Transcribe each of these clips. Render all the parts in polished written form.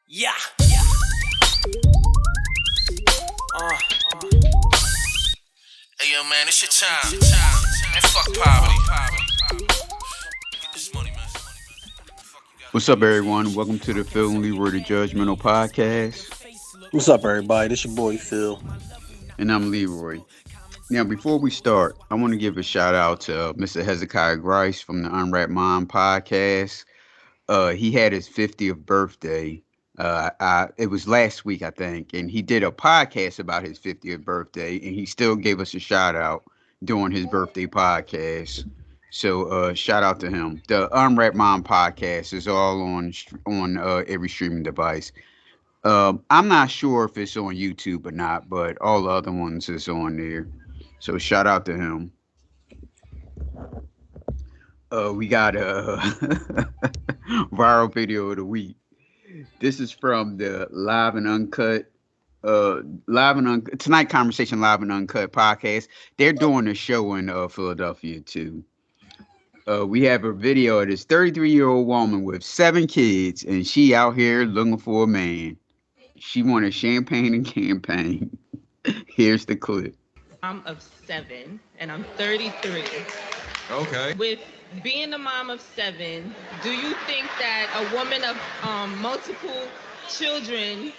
Yeah. Hey yo, man, it's your time. And fuck poverty. Get this money, man. What's up, everyone? Welcome to the Phil and Leroy the Judgmental Podcast. What's up, everybody? This your boy Phil. And I'm Leroy. Now, before we start, I want to give a shout out to Mr. Hezekiah Grice from the Unwrapped Mind Podcast. He had his 50th birthday. It was last week, I think, and he did a podcast about his 50th birthday, and he still gave us a shout out during his birthday podcast. So shout out to him. The Unwrapped Mind Podcast is all on every streaming device. I'm not sure if it's on YouTube or not, but all the other ones is on there. So shout out to him. We got a viral video of the week. This is from the Live and Uncut Tonight Conversation Live and Uncut podcast. They're doing a show in Philadelphia too. We have a video of this 33-year-old woman with 7 kids, and she out here looking for a man. She wanted champagne and campaign. Here's the clip. I'm of 7 and I'm 33. Okay. With being a mom of 7, do you think that a woman of multiple children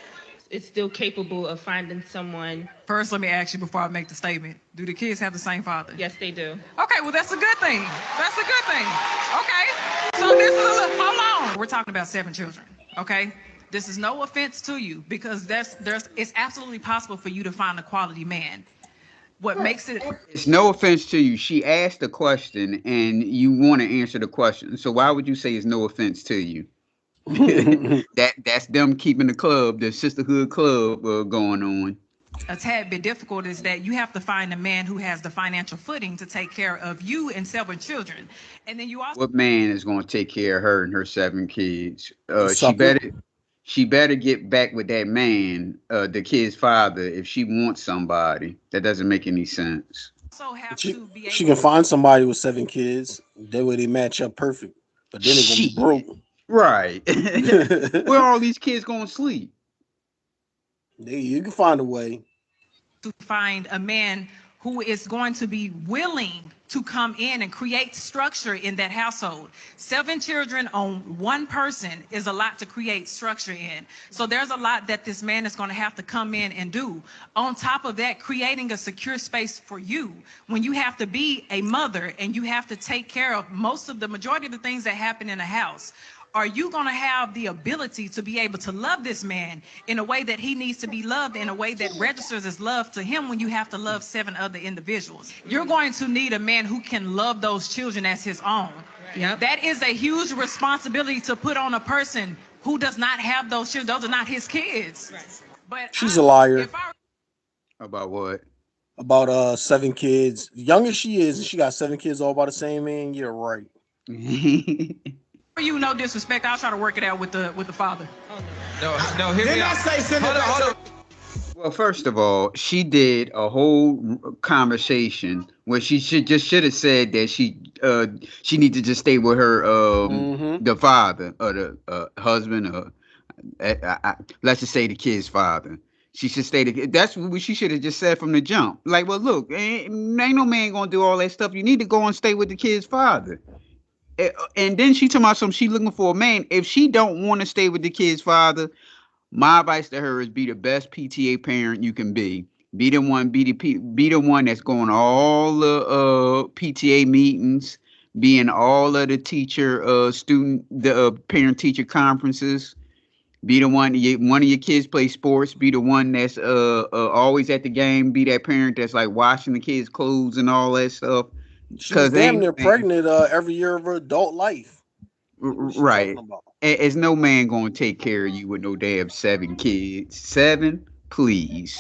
is still capable of finding someone? First, let me ask you before I make the statement. Do the kids have the same father? Yes, they do. Okay, well, that's a good thing. That's a good thing. Okay. So this is hold on. We're talking about 7 children, okay? This is no offense to you because it's absolutely possible for you to find a quality man. What makes it... It's no offense to you. She asked a question and you want to answer the question. So why would you say it's no offense to you? That's them keeping the sisterhood club going on. A tad bit difficult is that you have to find a man who has the financial footing to take care of you and 7 children. And then you also... What man is going to take care of her and her 7 kids? She better get back with that man, the kid's father, if she wants somebody. That doesn't make any sense. She can find somebody with 7 kids. That way they match up perfect. But then it's gonna be broke. Right. Where are all these kids going to sleep? You can find a way. To find a man who is going to be willing to come in and create structure in that household. 7 children on 1 person is a lot to create structure in. So there's a lot that this man is going to have to come in and do. On top of that, creating a secure space for you when you have to be a mother and you have to take care of the majority of the things that happen in a house. Are you going to have the ability to be able to love this man in a way that he needs to be loved, in a way that registers as love to him when you have to love 7 other individuals? You're going to need a man who can love those children as his own. Yep. That is a huge responsibility to put on a person who does not have those children. Those are not his kids. Right. But She's a liar. About what? About 7 kids. Younger she is, and she got 7 kids all by the same man. You're right. You, no disrespect, I'll try to work it out with the father. Oh, No, hear me out. Hold on. Well, first of all, she did a whole conversation where she should have said that she need to just stay with her the father or the husband or let's just say the kid's father. She should stay. That's what she should have just said from the jump. Like, well, look, ain't no man gonna do all that stuff. You need to go and stay with the kid's father. And then she talking about something. She looking for a man. If she don't want to stay with the kid's father, my advice to her is be the best PTA parent you can be. Be the one that's going to all the PTA meetings, be in all of the parent teacher conferences. Be the one of your kids play sports. Be the one that's always at the game. Be that parent that's like washing the kids' clothes and all that stuff. She's damn near pregnant every year of her adult life. Right. There's no man going to take care of you with no damn 7 kids. 7, please.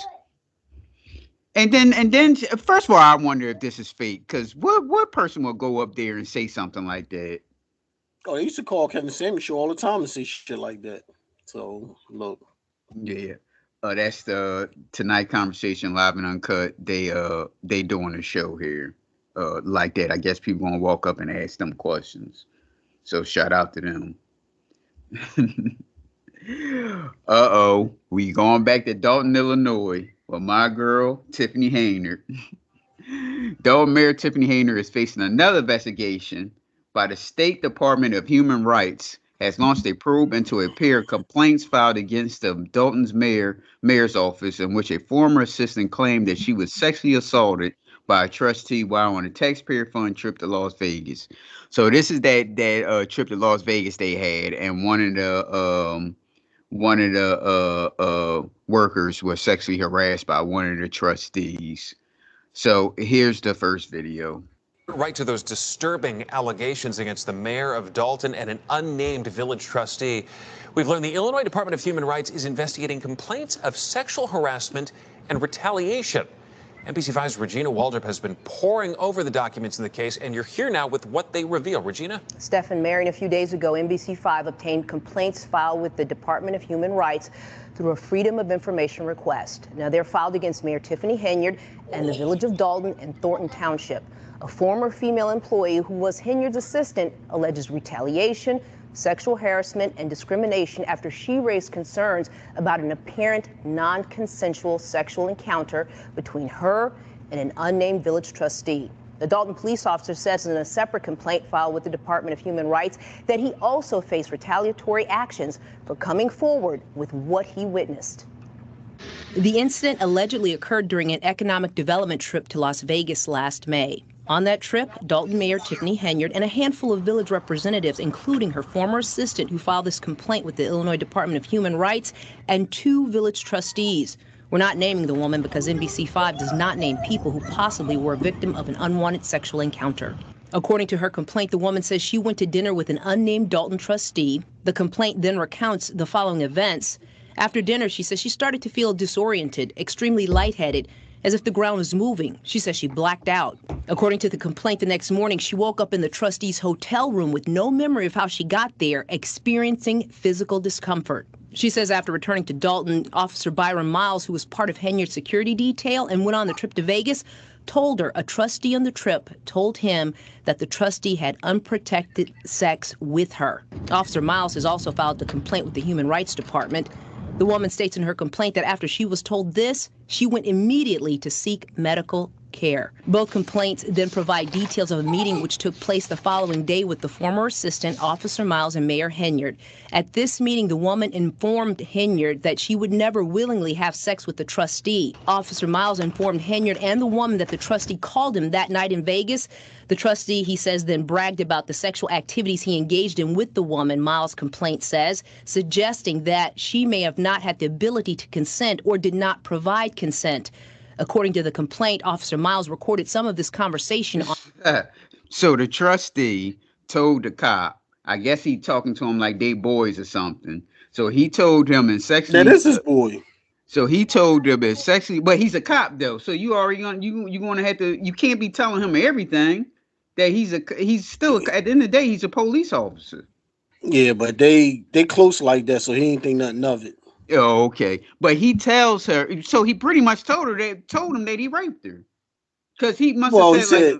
And then, first of all, I wonder if this is fake. Because what person will go up there and say something like that? Oh, they used to call Kevin Samuels show all the time and say shit like that. So, look. Yeah. That's the Tonight Conversation Live and Uncut. They doing a show here. Like that. I guess people gonna walk up and ask them questions. So shout out to them. Uh-oh. We going back to Dolton, Illinois, with my girl, Tiffany Henyard. Dolton Mayor Tiffany Henyard is facing another investigation by the State Department of Human Rights. Has launched a probe into a pair of complaints filed against the Dolton's mayor's office, in which a former assistant claimed that she was sexually assaulted by a trustee while on a taxpayer-funded trip to Las Vegas. So this is that trip to Las Vegas they had, and one of the workers was sexually harassed by one of the trustees. So here's the first video. Right to those disturbing allegations against the mayor of Dolton and an unnamed village trustee. We've learned the Illinois Department of Human Rights is investigating complaints of sexual harassment and retaliation. NBC5's Regina Waldrop has been poring over the documents in the case, and you're here now with what they reveal. Regina? Stephen, Marion, a few days ago, NBC5 obtained complaints filed with the Department of Human Rights through a Freedom of Information request. Now, they're filed against Mayor Tiffany Henyard and the village of Dolton and Thornton Township. A former female employee who was Henyard's assistant alleges retaliation, sexual harassment, and discrimination after she raised concerns about an apparent non-consensual sexual encounter between her and an unnamed village trustee. The Dolton police officer says in a separate complaint filed with the Department of Human Rights that he also faced retaliatory actions for coming forward with what he witnessed. The incident allegedly occurred during an economic development trip to Las Vegas last May. On that trip, Dolton Mayor Tiffany Henyard and a handful of village representatives, including her former assistant who filed this complaint with the Illinois Department of Human Rights, and 2 village trustees. We're not naming the woman because NBC5 does not name people who possibly were a victim of an unwanted sexual encounter. According to her complaint, the woman says she went to dinner with an unnamed Dolton trustee. The complaint then recounts the following events. After dinner, she says she started to feel disoriented, extremely lightheaded, as if the ground was moving. She says she blacked out. According to the complaint, the next morning, she woke up in the trustee's hotel room with no memory of how she got there, experiencing physical discomfort. She says after returning to Dolton, Officer Byron Miles, who was part of Henyard's security detail and went on the trip to Vegas, told her a trustee on the trip told him that the trustee had unprotected sex with her. Officer Miles has also filed a complaint with the Human Rights Department. The woman states in her complaint that after she was told this, she went immediately to seek medical care. Both complaints then provide details of a meeting which took place the following day with the former assistant, Officer Miles, and Mayor Henyard. At this meeting, the woman informed Henyard that she would never willingly have sex with the trustee. Officer Miles informed Henyard and the woman that the trustee called him that night in Vegas. The trustee, he says, then bragged about the sexual activities he engaged in with the woman, Miles' complaint says, suggesting that she may have not had the ability to consent or did not provide consent. According to the complaint, Officer Miles recorded some of this conversation. So the trustee told the cop, I guess he talking to him like they boys or something. So he told him in sexually. That is his boy. So he told him in sexually, but he's a cop though. So you already gonna have to. You can't be telling him everything. That he's still at the end of the day he's a police officer. Yeah, but they close like that, so he ain't think nothing of it. Oh, okay. But he tells her, so he pretty much told him that he raped her. Because he must have said,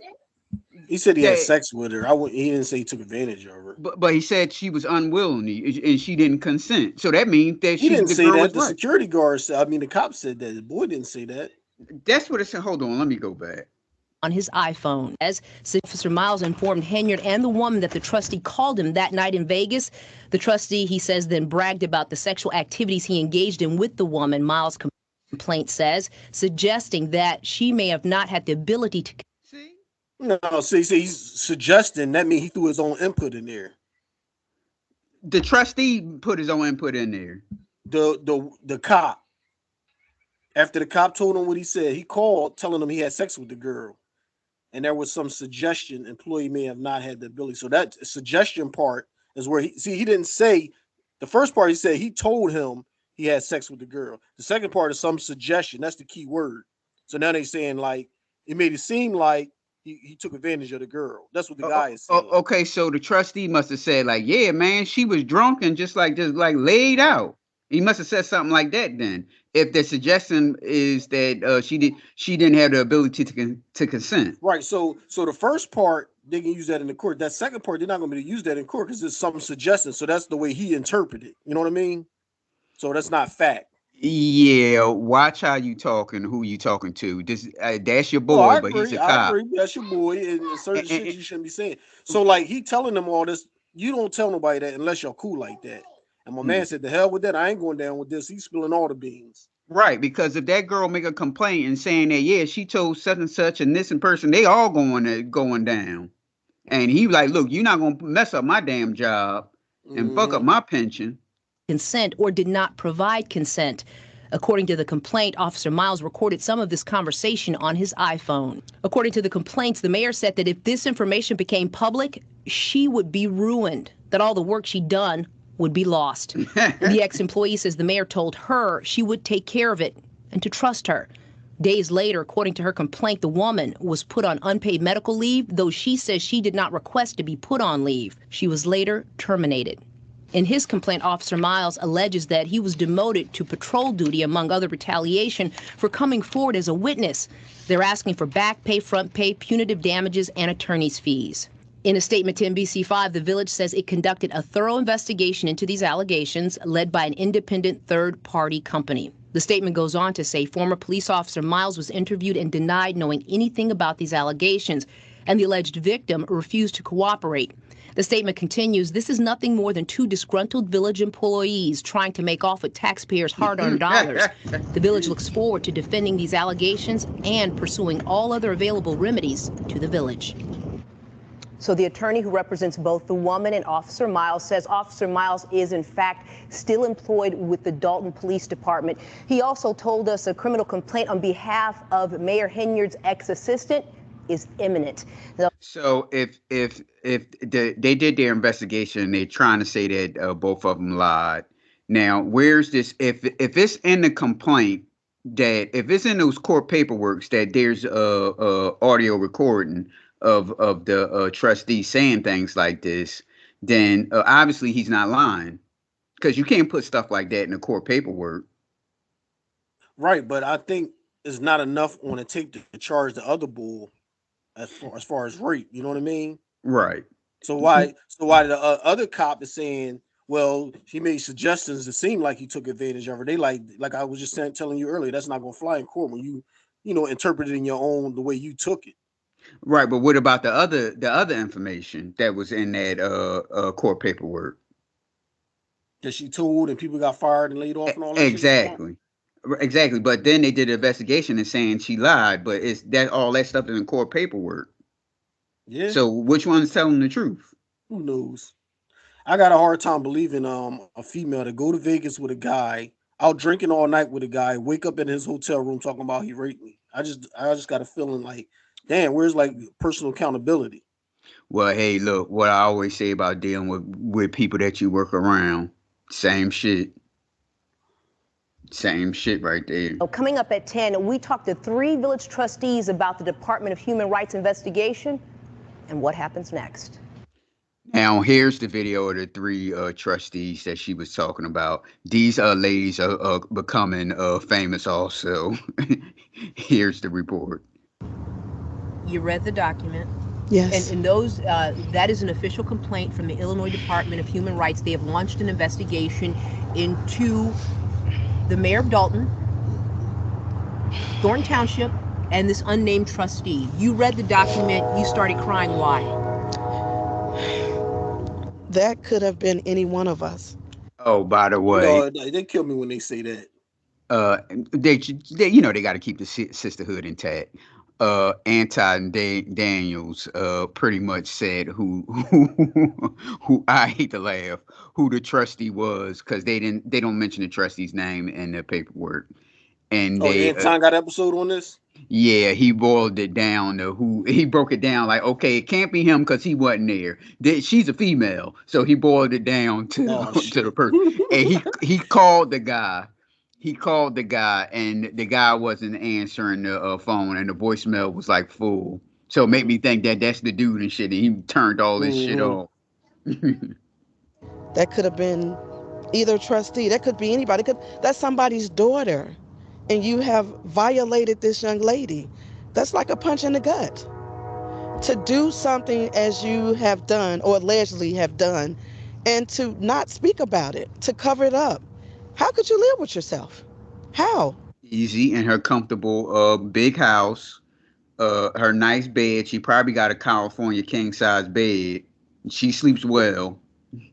he said he had sex with her. He didn't say he took advantage of her. But he said she was unwilling and she didn't consent. So that means that he didn't say that. The security guard said, I mean, the cop said that. The boy didn't say that. That's what it said. Hold on, let me go back. On his iPhone. As Officer Miles informed Henyard and the woman that the trustee called him that night in Vegas, the trustee, he says, then bragged about the sexual activities he engaged in with the woman, Miles' complaint says, suggesting that she may have not had the ability to. See? No, see, he's suggesting. That means he threw his own input in there. The trustee put his own input in there. The cop. After the cop told him what he said, he called telling him he had sex with the girl. And there was some suggestion employee may have not had the ability. So that suggestion part is where he didn't say the first part. He said he told him he had sex with the girl. The second part is some suggestion. That's the key word. So now they're saying like it made it seem like he took advantage of the girl. That's what the guy is saying. Okay, so the trustee must have said like, yeah, man, she was drunk and just laid out. He must have said something like that then. If the suggestion is that she didn't have the ability to consent. Right. So the first part they can use that in the court. That second part they're not going to be able to use that in court because there's some suggestion. So that's the way he interpreted. You know what I mean? So that's not fact. Yeah, watch how you talking, who you talking to. This that's your boy, I but agree. he's a I cop. agree. That's your boy, and certain shit you shouldn't be saying. So like he telling them all this. You don't tell nobody that unless you're cool like that. And my man said, "The hell with that. I ain't going down with this. He's spilling all the beans." Right, because if that girl make a complaint and saying that, yeah, she told such and such and this in person, they all going down. And he like, look, you're not gonna mess up my damn job and fuck up my pension. Consent or did not provide consent. According to the complaint, Officer Miles recorded some of this conversation on his iPhone. According to the complaints, the mayor said that if this information became public, she would be ruined, that all the work she'd done would be lost. The ex-employee says the mayor told her she would take care of it and to trust her. Days later, according to her complaint, the woman was put on unpaid medical leave, though she says she did not request to be put on leave. She was later terminated. In his complaint, Officer Miles alleges that he was demoted to patrol duty, among other retaliation, for coming forward as a witness. They're asking for back pay, front pay, punitive damages, and attorney's fees. In a statement to NBC5, the village says it conducted a thorough investigation into these allegations, led by an independent third-party company. The statement goes on to say former police officer Miles was interviewed and denied knowing anything about these allegations, and the alleged victim refused to cooperate. The statement continues, this is nothing more than two disgruntled village employees trying to make off with taxpayers' hard-earned dollars. The village looks forward to defending these allegations and pursuing all other available remedies to the village. So the attorney who represents both the woman and Officer Miles says Officer Miles is, in fact, still employed with the Dolton Police Department. He also told us a criminal complaint on behalf of Mayor Henyard's ex-assistant is imminent. So if they did their investigation, they're trying to say that both of them lied. Now, where's this? If it's in the complaint, that if it's in those court paperworks that there's audio recording of the trustee saying things like this, then obviously he's not lying, because you can't put stuff like that in the court paperwork. Right, but I think it's not enough on the tape to charge the other bull as far as rape. You know what I mean? Right. So why the other cop is saying, well, he made suggestions that seem like he took advantage of her. They like I was just telling you earlier, that's not gonna fly in court when you interpret it in your own the way you took it. Right, but what about the other information that was in that court paperwork? That she told and people got fired and laid off and all that. Exactly. But then they did an investigation and saying she lied, but it's that all that stuff is in court paperwork. Yeah. So which one's telling the truth? Who knows? I got a hard time believing a female to go to Vegas with a guy, out drinking all night with a guy, wake up in his hotel room talking about he raped me. I just got a feeling like, damn, where's like personal accountability? Well, hey, look, what I always say about dealing with people that you work around, same shit. Same shit right there. Coming up at 10, we talked to 3 village trustees about the Department of Human Rights investigation and what happens next. Now, here's the video of the 3 trustees that she was talking about. These ladies are becoming famous also. Here's the report. You read the document. Yes. And those, that is an official complaint from the Illinois Department of Human Rights. They have launched an investigation into the mayor of Dolton, Thornton Township, and this unnamed trustee. You read the document, you started crying. Why? That could have been any one of us. Oh, by the way, they kill me when they say that. They they got to keep the sisterhood intact. Anton Daniels pretty much said who I hate to laugh, who the trustee was, because they don't mention the trustee's name in the paperwork. And Anton got an episode on this? Yeah, he boiled it down to he broke it down like, okay, it can't be him because he wasn't there. She's a female, so he boiled it down to the person. And he called the guy. He called the guy, and the guy wasn't answering the phone, and the voicemail was like full. So it made me think that that's the dude and shit, and he turned all this shit off. That could have been either trustee. That could be anybody. That's somebody's daughter, and you have violated this young lady. That's like a punch in the gut. To do something as you have done, or allegedly have done, and to not speak about it, to cover it up. How could you live with yourself? How? Easy in her comfortable big house, her nice bed. She probably got a California king size bed. She sleeps well.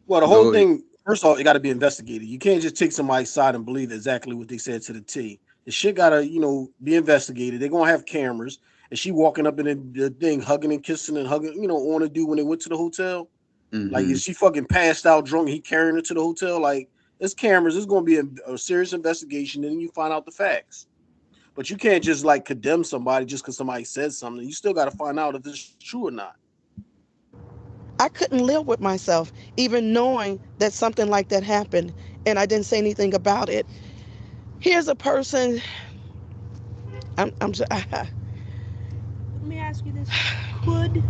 Well, the whole thing, first of all, it got to be investigated. You can't just take somebody's side and believe exactly what they said to the T. The shit got to, be investigated. They're going to have cameras. And she walking up in the thing, hugging and kissing and hugging, on a dude when they went to the hotel. Like, is she fucking passed out drunk? He carrying her to the hotel? Like, there's cameras. It's going to be a serious investigation. And then you find out the facts. But you can't just, like, condemn somebody just because somebody said something. You still got to find out if it's true or not. I couldn't live with myself, even knowing that something like that happened, and I didn't say anything about it. Here's a person. Let me ask you this: could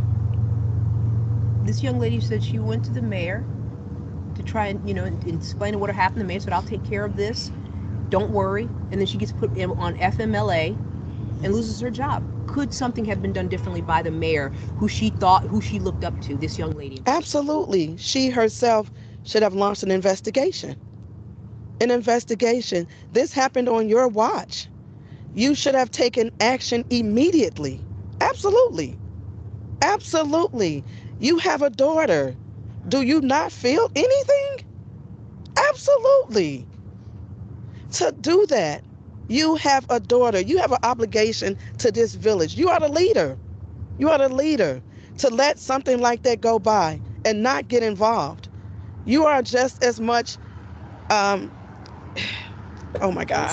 this young lady said she went to the mayor to try and explain what happened? The mayor said, "I'll take care of this. Don't worry," and then she gets put on FMLA and loses her job. Could something have been done differently by the mayor, who she looked up to, this young lady? Absolutely. She herself should have launched an investigation. An investigation. This happened on your watch. You should have taken action immediately. Absolutely. Absolutely. You have a daughter. Do you not feel anything? Absolutely. To do that, you have a daughter. You have an obligation to this village. You are the leader. You are the leader. To let something like that go by and not get involved. You are just as much, oh my God.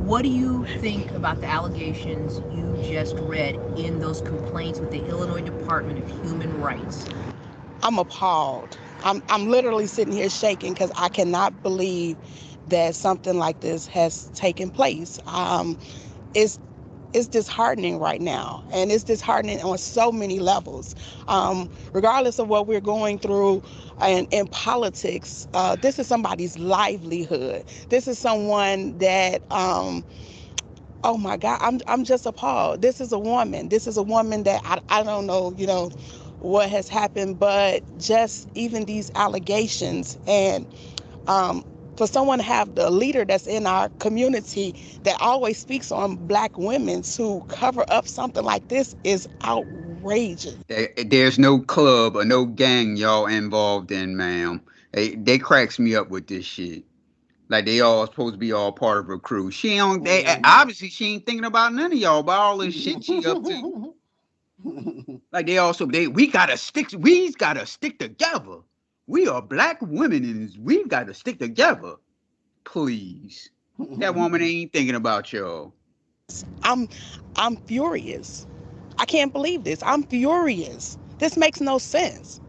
What do you think about the allegations you just read in those complaints with the Illinois Department of Human Rights? I'm appalled. I'm literally sitting here shaking because I cannot believe that something like this has taken place. It's disheartening right now, and it's disheartening on so many levels. Regardless of what we're going through in politics, this is somebody's livelihood. This is someone that, oh my God, I'm just appalled. This is a woman. This is a woman that I don't know, what has happened, but just even these allegations and for someone to have the leader that's in our community that always speaks on Black women to cover up something like this is outrageous. There's no club or no gang y'all involved in, ma'am. They cracks me up with this shit. Like they all supposed to be all part of her crew. Obviously she ain't thinking about none of y'all about all this shit she up to. Like we gotta stick together. We are Black women and we've got to stick together. Please. That woman ain't thinking about y'all. I'm furious. I can't believe this. I'm furious. This makes no sense.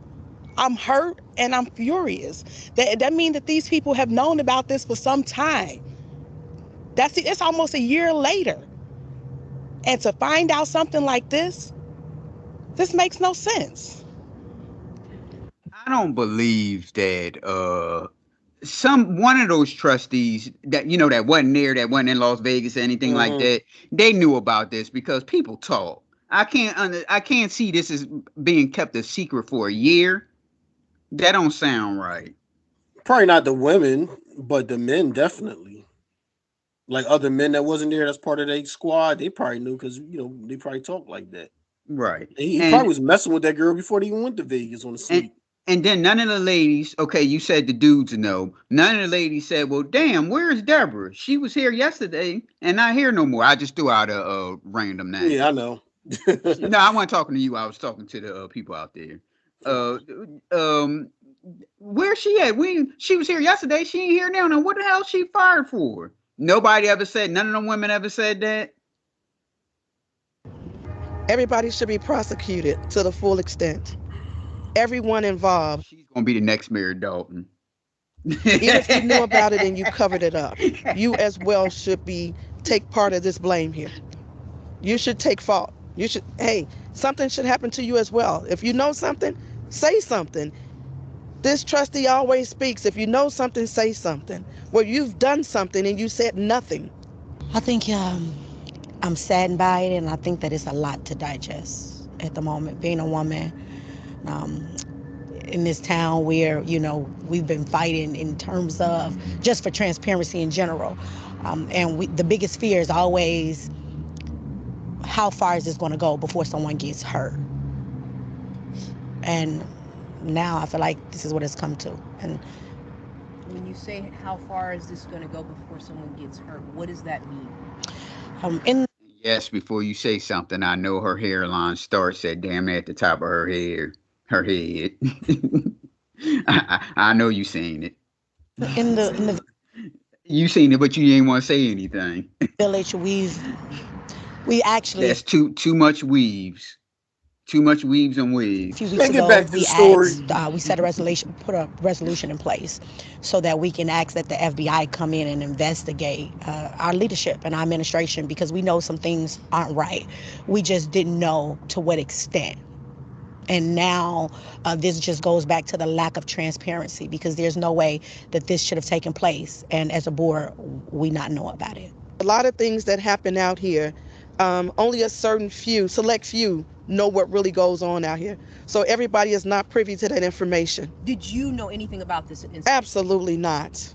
I'm hurt and I'm furious. That means that these people have known about this for some time. It's almost a year later. And to find out something like this makes no sense. I don't believe that one of those trustees that that wasn't there, that wasn't in Las Vegas or anything like that, they knew about this because people talk. I can't see this as being kept a secret for a year. That don't sound right. Probably not the women, but the men definitely. Like other men that wasn't there, that's part of their squad. They probably knew because they probably talk like that. Right. He probably was messing with that girl before they even went to Vegas on the sleep. And then none of the ladies, okay, you said the dudes know. None of the ladies said, well, damn, where's Deborah? She was here yesterday and not here no more. I just threw out a random name. Yeah, I know. No, I wasn't talking to you. I was talking to the people out there. Where's she at? She was here yesterday. She ain't here now. Now, what the hell she fired for? Nobody ever said, none of them women ever said that. Everybody should be prosecuted to the full extent. Everyone involved. She's gonna be the next Mayor Dolton. Even if you knew about it and you covered it up, you as well should take part of this blame here. You should take fault. Something should happen to you as well. If you know something, say something. This trustee always speaks. If you know something, say something. Well, you've done something and you said nothing. I think I'm saddened by it, and I think that it's a lot to digest at the moment. Being a woman, in this town where, we've been fighting in terms of just for transparency in general. And the biggest fear is always, how far is this going to go before someone gets hurt? And now I feel like this is what it's come to. And when you say how far is this going to go before someone gets hurt, what does that mean? Yes, before you say something, I know her hairline starts at damn at the top of her head. I know you seen it. In the You seen it, but you didn't want to say anything. village, we actually, That's too much weaves. Too much weaves and weaves. a few weeks ago, we set a resolution, put a resolution in place so that we can ask that the FBI come in and investigate our leadership and our administration, because we know some things aren't right. We just didn't know to what extent. And now this just goes back to the lack of transparency, because there's no way that this should have taken place. And as a board, we not know about it. A lot of things that happen out here, only a select few know what really goes on out here. So everybody is not privy to that information. Did you know anything about this incident? Absolutely not.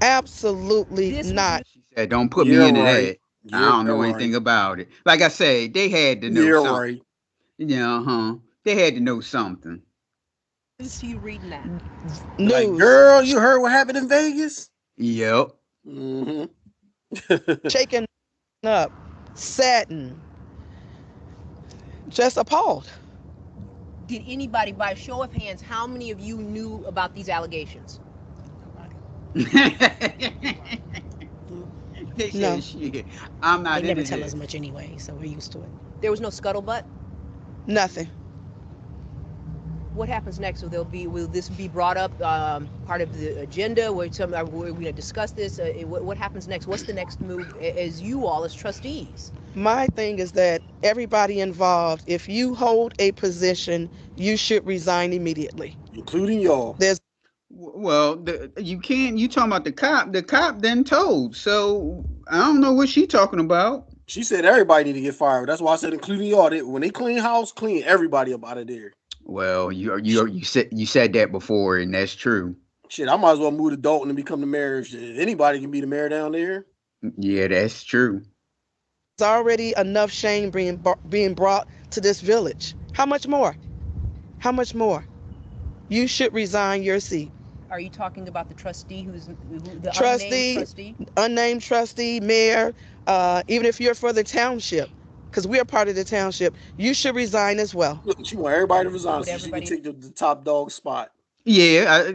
Absolutely not. She said, don't put me into that. I don't know anything about it. Like I said, they had to know something. Yeah, they had to know something. Is you reading that? News. Like, girl, you heard what happened in Vegas? Yep. Shaken up, saddened, just appalled. Did anybody, by show of hands, how many of you knew about these allegations? No. Shit. I'm not. They never tell us much anyway, so we're used to it. There was no scuttlebutt? Nothing. What happens next? Will this be brought up, part of the agenda? We're going to discuss this. What happens next? What's the next move as you all as trustees? My thing is that everybody involved, if you hold a position, you should resign immediately. Including y'all. You can't. You talking about the cop? The cop then told. So I don't know what she talking about. She said everybody need to get fired. That's why I said including y'all. When they clean house, clean everybody up out of there. Well, you said that before, and that's true. Shit, I might as well move to Dolton and become the mayor. Shit, anybody can be the mayor down there. Yeah, that's true. There's already enough shame being brought to this village. How much more? How much more? You should resign your seat. Are you talking about the trustee the unnamed trustee, mayor, even if you're for the township, because we're part of the township, you should resign as well. Look, she want everybody to resign so she can take the top dog spot. Yeah.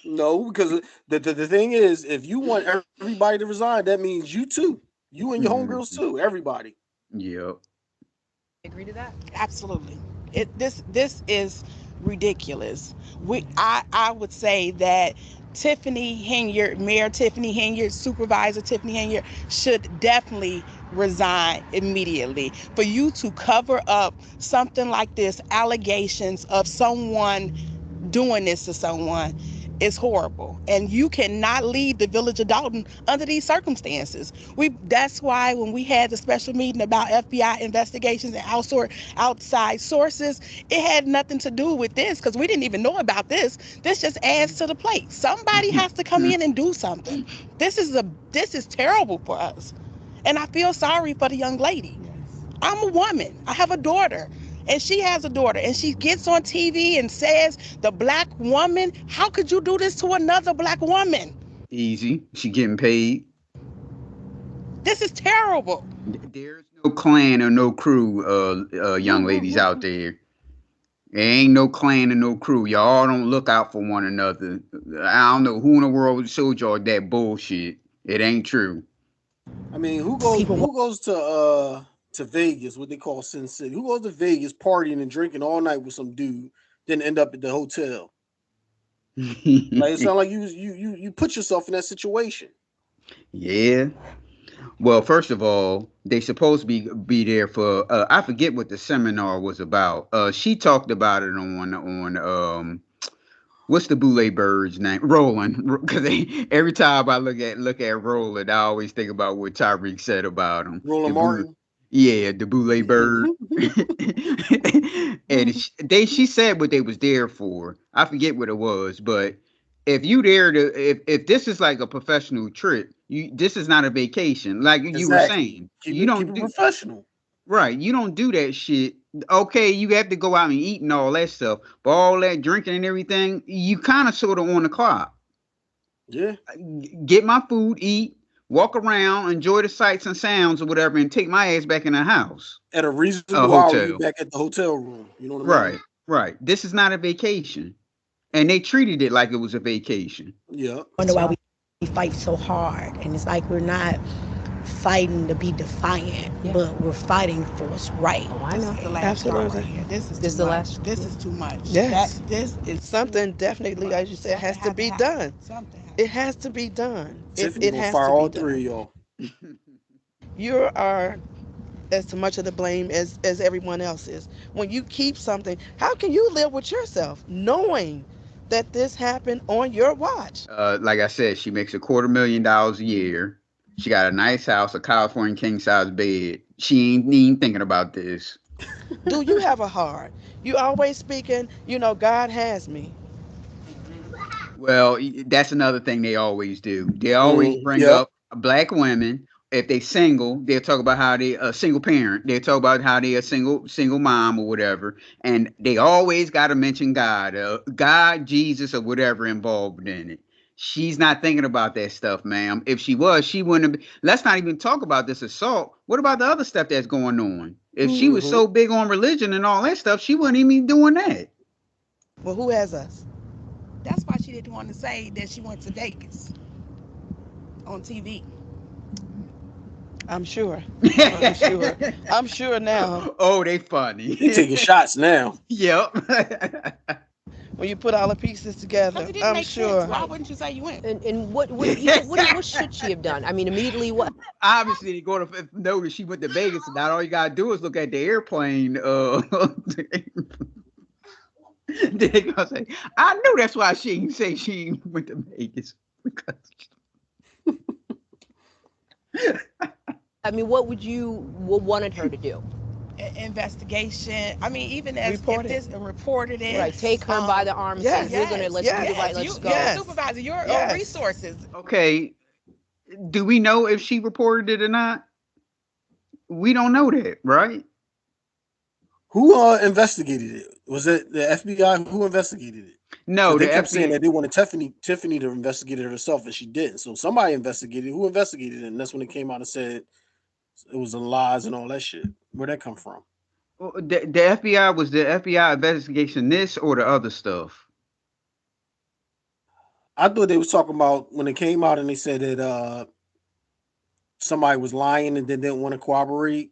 No, because the thing is, if you want everybody to resign, that means you too. You and your homegirls too. Everybody. Yep. Agree to that? Absolutely. This is ridiculous. I would say that Tiffany Henyard, Mayor Tiffany Henyard, Supervisor Tiffany Henyard should definitely resign immediately. For you to cover up something like this, allegations of someone doing this to someone, is horrible. And you cannot leave the village of Dolton under these circumstances. That's why when we had the special meeting about FBI investigations and outside sources, it had nothing to do with this, because we didn't even know about this. This just adds to the plate. Somebody has to come in and do something. This is terrible for us. And I feel sorry for the young lady. I'm a woman. I have a daughter. And she has a daughter, and she gets on TV and says, the black woman, how could you do this to another black woman? Easy. She getting paid. This is terrible. There's no clan or no crew, young ladies out there. There ain't no clan and no crew. Y'all don't look out for one another. I don't know who in the world showed y'all that bullshit. It ain't true. I mean, who goes to Vegas, what they call Sin City? Who goes to Vegas partying and drinking all night with some dude, then end up at the hotel? Like, it sounds like you put yourself in that situation. Yeah. Well, first of all, they supposed to be there for I forget what the seminar was about. She talked about it on what's the Boulay bird's name? Roland. Because every time I look at Roland, I always think about what Tyreek said about him. Roland Martin. Yeah, the boule bird. And she said what they was there for. I forget what it was, but if you there to if this is like a professional trip, this is not a vacation. Like you were saying, keep you don't it do professional. right. You don't do that shit. Okay, you have to go out and eat and all that stuff, but all that drinking and everything, you kind of sort of on the clock. Yeah. Get my food, eat, walk around, enjoy the sights and sounds or whatever, and take my ass back in the house. At a reasonable hour, you back at the hotel room. You know what I mean? Right. This is not a vacation. And they treated it like it was a vacation. Yeah. I wonder why we fight so hard. And it's like we're not fighting to be defiant, but we're fighting for what's right. Oh, I know. Absolutely. This is the last. This is too much. Yes. This is something definitely, as you said, has to be done. It has to be done. It has fire to be all three of y'all. You are as much of the blame as everyone else is. When you keep something, how can you live with yourself knowing that this happened on your watch? Like I said, she makes $250,000 a year. She got a nice house, a California king size bed. She ain't even thinking about this. Do you have a heart? You always speaking, God has me. Well, that's another thing they always do. They always bring up black women. If they single, they'll talk about how they a single parent. They'll talk about how they a single mom or whatever. And they always got to mention God, Jesus, or whatever involved in it. She's not thinking about that stuff, ma'am. If she was, she wouldn't have. Let's not even talk about this assault. What about the other stuff that's going on? If she was so big on religion and all that stuff, she wouldn't even be doing that. Well, who has us? That's why she didn't want to say that she went to Vegas on TV. I'm sure. I'm sure now. Oh, they funny. They taking shots now. Yep. When you put all the pieces together, I'm sure. Sense. Why wouldn't you say you went? And what should she have done? I mean, immediately what? Obviously, they're going to notice she went to Vegas. Now all you got to do is look at the airplane. They're gonna say, I knew that's why she didn't say she went to Vegas. Because I mean, what would you wanted her to do? Investigation. I mean, even as reported it. Right, take her by the arm and say, "You're gonna let's go." Yes. Supervisor, your own resources. Okay, do we know if she reported it or not? We don't know that, right? Who investigated it? Was it the FBI? Who investigated it? No, they kept saying that they wanted Tiffany to investigate it herself, and she didn't. So somebody investigated. Who investigated it? And that's when it came out and said it was lies and all that shit. Where'd that come from? Well, the FBI, was the FBI investigation this or the other stuff? I thought they was talking about when it came out and they said that somebody was lying and then didn't want to cooperate.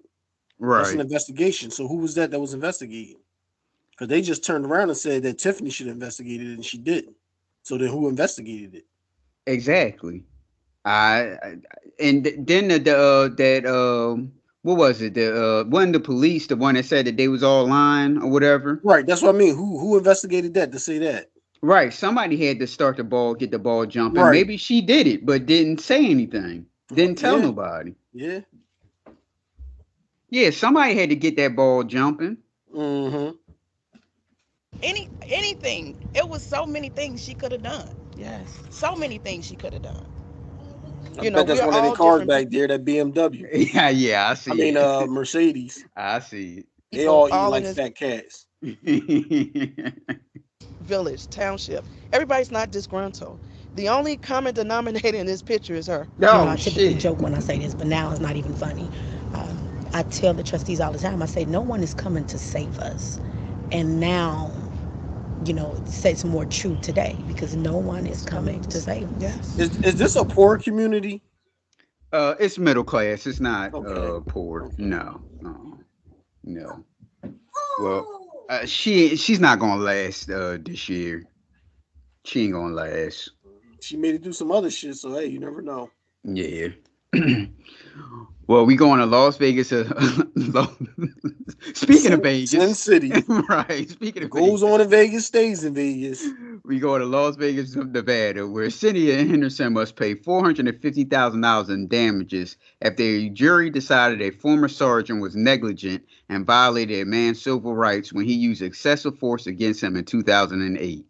Right. That's an investigation. So who was that was investigating? Because they just turned around and said that Tiffany should investigate it and she didn't. So then who investigated it? Exactly. And then what was it? Wasn't the police the one that said that they was all lying or whatever? Right. That's what I mean. Who investigated that to say that? Right. Somebody had to get the ball jumping. Right. Maybe she did it, but didn't say anything. Didn't tell nobody. Yeah. Yeah. Somebody had to get that ball jumping. Mm-hmm. Anything. It was so many things she could have done. Yes. So many things she could have done. I bet that's one of the cars back there, that BMW. Yeah, I see. I mean, Mercedes. I see it. They all eat like fat cats. Village, township. Everybody's not disgruntled. The only common denominator in this picture is her. I typically joke when I say this, but now it's not even funny. I tell the trustees all the time, I say, no one is coming to save us. And now, it's more true today because no one is coming to save us. Yes. Is this a poor community? It's middle class. It's not poor. Okay. No. Well, she's not gonna last this year. She ain't gonna last. She made it do some other shit, so hey, you never know. Yeah. Well, we going to Las Vegas. Speaking of Vegas, Sin City, right? Speaking of goes on in Vegas, stays in Vegas. We go to Las Vegas, Nevada, where Cynthia Henderson must pay $450,000 in damages after a jury decided a former sergeant was negligent and violated a man's civil rights when he used excessive force against him in 2008.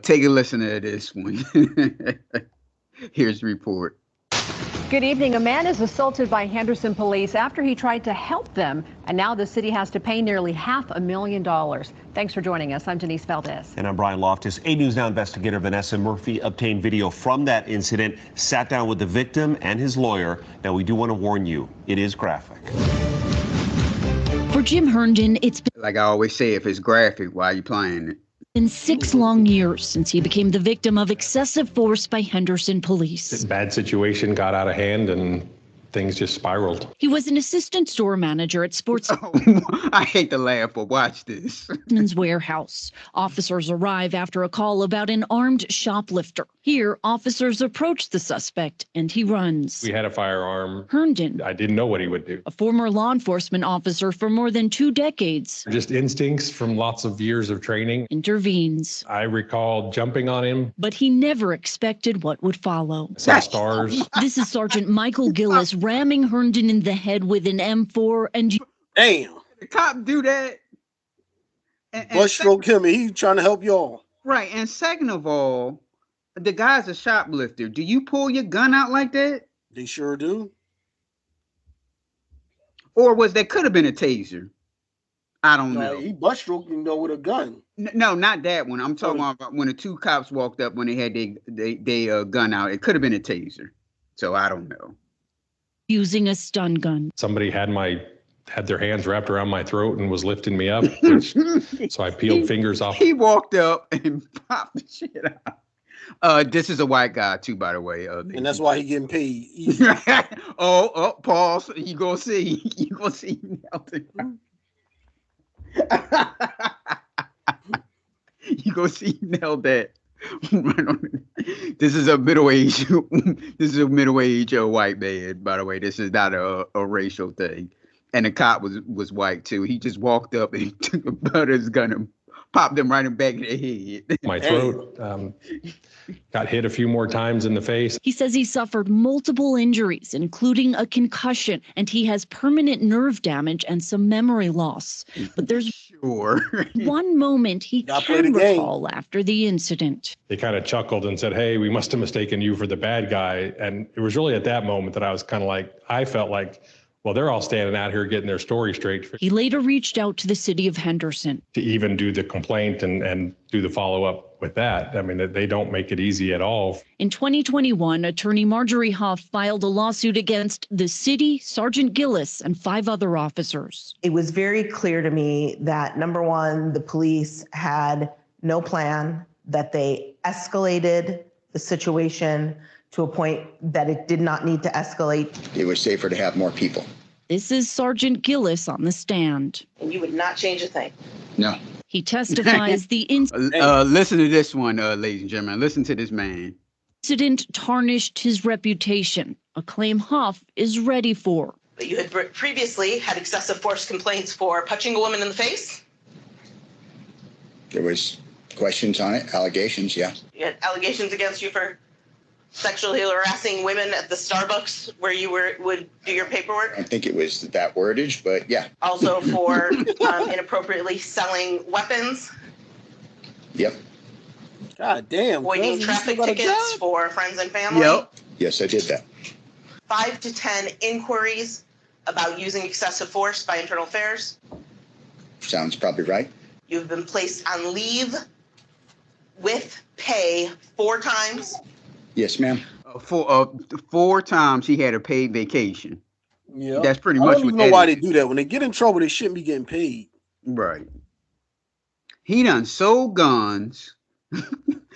Take a listen to this one. Here's the report. Good evening. A man is assaulted by Henderson police after he tried to help them, and now the city has to pay nearly $500,000. Thanks for joining us. I'm Denise Valdez. And I'm Brian Loftus. 8 News Now investigator Vanessa Murphy obtained video from that incident, sat down with the victim and his lawyer. Now, we do want to warn you, it is graphic. For Jim Herndon, it's been, like I always say, if it's graphic, why are you playing it? In 6 long years since he became the victim of excessive force by Henderson police. Bad situation got out of hand and things just spiraled. He was an assistant store manager at Sports. I hate to laugh, but watch this. Warehouse. Officers arrive after a call about an armed shoplifter. Here, officers approach the suspect and he runs. We had a firearm. Herndon, I didn't know what he would do. a former law enforcement officer for more than 2 decades, Just instincts from lots of years of training. intervenes. I recall jumping on him. But he never expected what would follow. Saw stars. This is Sergeant Michael Gillis ramming Herndon in the head with an M4 and... Damn. The cop do that. Butt stroke him, and he's trying to help y'all. Right, and second of all, the guy's a shoplifter. Do you pull your gun out like that? They sure do. Or that could have been a taser? I don't know. He butt stroked him though with a gun. No, not that one. I'm talking about when the 2 cops walked up when they had their gun out. It could have been a taser. So I don't know. Using a stun gun. Somebody had their hands wrapped around my throat and was lifting me up. So I peeled fingers off. He walked up and popped the shit out. This is a white guy too, by the way. And that's why he getting paid. Pause. You gonna see. You gonna see. You gonna see nailed that. This is a middle-aged. This is a middle-aged white man. By the way, this is not a racial thing. And the cop was white too. He just walked up and took a butt of his gun and popped him right in the back of the head. My throat got hit a few more times in the face. He says he suffered multiple injuries, including a concussion, and he has permanent nerve damage and some memory loss. But there's one moment he can recall after the incident. They kind of chuckled and said, "Hey, we must have mistaken you for the bad guy." And it was really at that moment that I was kind of like, I felt like, well, they're all standing out here getting their story straight. He later reached out to the city of Henderson To even do the complaint and do the follow-up with that. I mean, they don't make it easy at all. In 2021, attorney Marjorie Huff filed a lawsuit against the city, Sergeant Gillis, and 5 other officers. It was very clear to me that, number one, the police had no plan, that they escalated the situation to a point that it did not need to escalate. It was safer to have more people. This is Sergeant Gillis on the stand. And you would not change a thing. No. He testifies the Listen to this one, ladies and gentlemen. Listen to this man. incident tarnished his reputation, a claim Huff is ready for. But you had previously had excessive force complaints for punching a woman in the face. There was questions on it, allegations, yeah. You had allegations against you for sexually harassing women at the Starbucks where you would do your paperwork. I don't think it was that wordage, but yeah. Also for inappropriately selling weapons. Yep. God damn. Voiding traffic tickets for friends and family. Yep. Yes, I did that. 5 to 10 inquiries about using excessive force by Internal Affairs. Sounds probably right. You've been placed on leave with pay 4 times. Yes, ma'am. 4 times he had a paid vacation. Yeah, that's pretty I much. don't even know why they do that. When they get in trouble, they shouldn't be getting paid. Right. He done sold guns,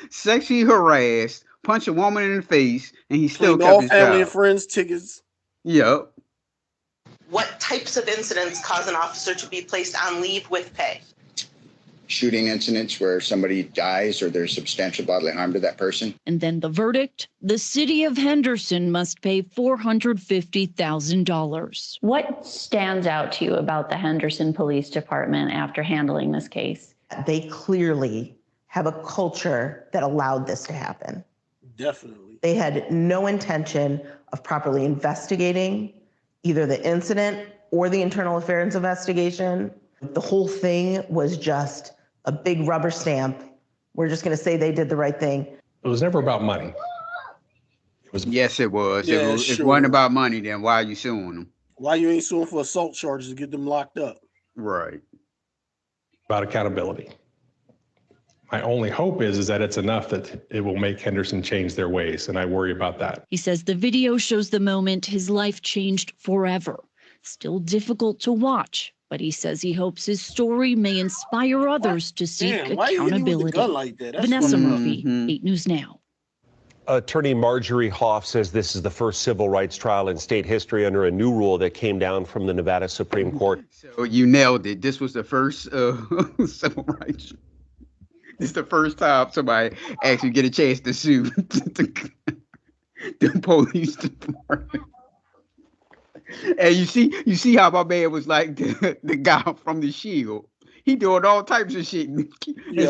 sexually harassed, punched a woman in the face, and he still kept all his family job. and friends tickets. Yep. What types of incidents cause an officer to be placed on leave with pay? Shooting incidents where somebody dies or there's substantial bodily harm to that person. And then the verdict, the city of Henderson must pay $450,000. What stands out to you about the Henderson Police Department after handling this case? They clearly have a culture that allowed this to happen. Definitely. They had no intention of properly investigating either the incident or the internal affairs investigation. The whole thing was just a big rubber stamp. We're just going to say they did the right thing. It was never about money. Yes, it was. Yeah, If sure. it wasn't about money, then why are you suing them? Why you ain't suing for assault charges to get them locked up? Right. About accountability. My only hope is that it's enough that it will make Henderson change their ways, and I worry about that. He says the video shows the moment his life changed forever. Still difficult to watch, but he says he hopes his story may inspire others to seek accountability. Vanessa Murphy, 8 News Now. Attorney Marjorie Hoff says this is the first civil rights trial in state history under a new rule that came down from the Nevada Supreme Court. So you nailed it. This was the first civil rights. This is the first time somebody actually get a chance to sue the police department. And you see how my man was like the guy from The Shield. He doing all types of shit and